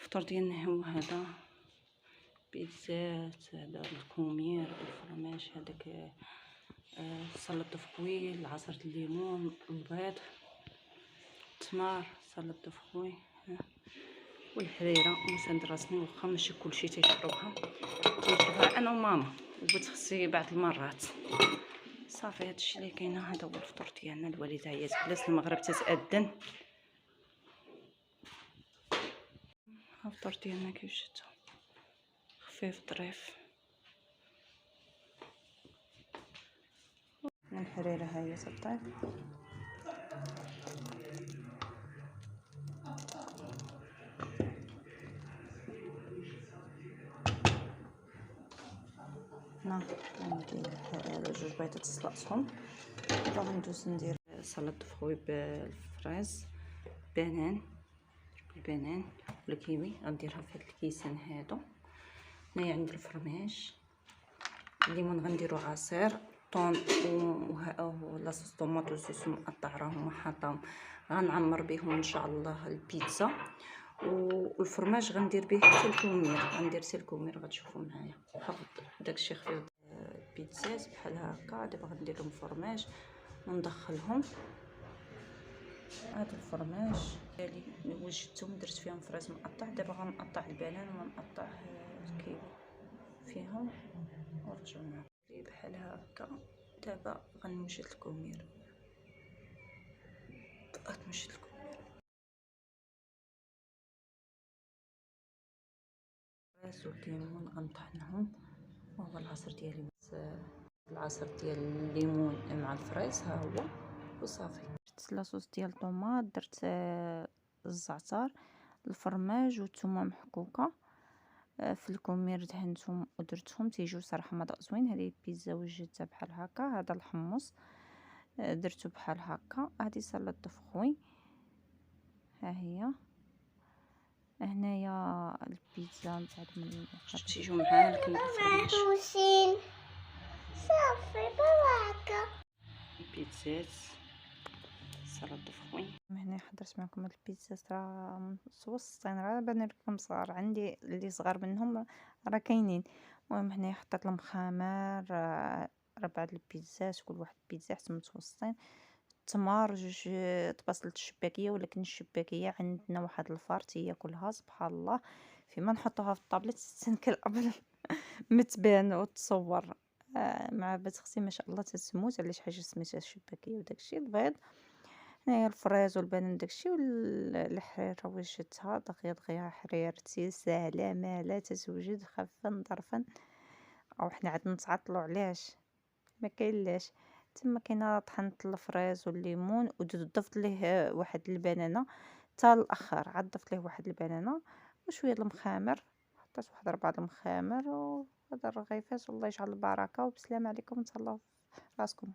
الفطور ديالنا هو هذا، بيتزات، هذا الكومير بالفرماج، هذاك سلطة دفقوي، العصير الليمون، البيض، التمر، سلطة دفقوي والحريره. مسند راسني واخا ماشي كلشي تيشربها، كنشربها انا وماما وقلت خصي بعض المرات. صافي هادشي اللي كاينه. هذا هو الفطور ديالنا. الوالده هي جلست المغرب تتأذن. الفطور ديالنا كيف شفتوا خفيف ظريف. الحريره ها هي تطيب. هنا عندي جوج بيضات سلقتهم. دابا غندوز ندير سلطه دفقوي بالفريز، بنان، البنان والكيوي غنديرها في هاد الكيسان هادو. هنايا عندي الفرماج، الليمون غنديرو عصير، طون لاصوص طوماط وسوس مقطع راهم حاطاهم، غنعمر بهم ان شاء الله البيتزا. والفرماج غندير به حتى الكومير، غندير حتى الكومير غتشوفوا معايا. داكشي خفيف. البيتزات بحال هكا. دابا غندير لهم فرماج وندخلهم. هذا الفرماج ديالي وجدتهم درت فيهم فريز مقطع. دابا غنقطع البنان ونقطع الكيوي فيهم ونرجعو معاكم بحال هكا. دابا غنمشط الكومير، غتمشط الكومير، الفريز والليمون غنطحنهم. وهو العصير ديالي، العصير ديال الليمون مع الفريز ها هو وصافي. درت لاصوص ديال طوماط، درت الزعتر، الفرماج والثومه محكوكه. في الكومير دهنتهم ودرتهم تيجيو صراحه مذاق زوين. هذه البيتزا وجدتها بحال هكا. هذا الحمص درتو بحال هكا. هذه سلطه دفقوي ها هي. هنايا البيتزا نتاع من تيجيو مع الفرماج. صافي بهكا البيتزات سلطه دفقوي. هنا حضرت معكم هاد البيتزا راه متوسطين، راه بان لكم صغار، عندي اللي صغار منهم راه كاينين. المهم هنا حطيت لهم خمار 4 البيتزات، كل واحد بيتزا حتى متوسطين. التمر، جوج طباسل الشباكيه، ولكن الشباكيه عندنا واحد الفار ياكلها سبحان الله. فيما نحطوها في الطابلت تنكل قبل ما تبان وتصور. مع بنت اختي ما شاء الله تسموت على شي حاجه سميتها الشباكيه. وداكشي البيض، هنايا الفريز والبنان داكشي. والحريره وجدتها دغيا حريرتي ساهله مالا تتوجد خفا ظرفا. او حنا عاد نتعطلوا علاش ما كاين لاش. تما كاينه طحنت الفريز والليمون وضفت ليه واحد البنانه حتى الاخر. عاد ضفت ليه واحد البنانه وشويه المخامر، حطيت واحد 4 المخامر وهذا الرغيفات. والله يجعل البركه وبسلام عليكم، تهلاو راسكم.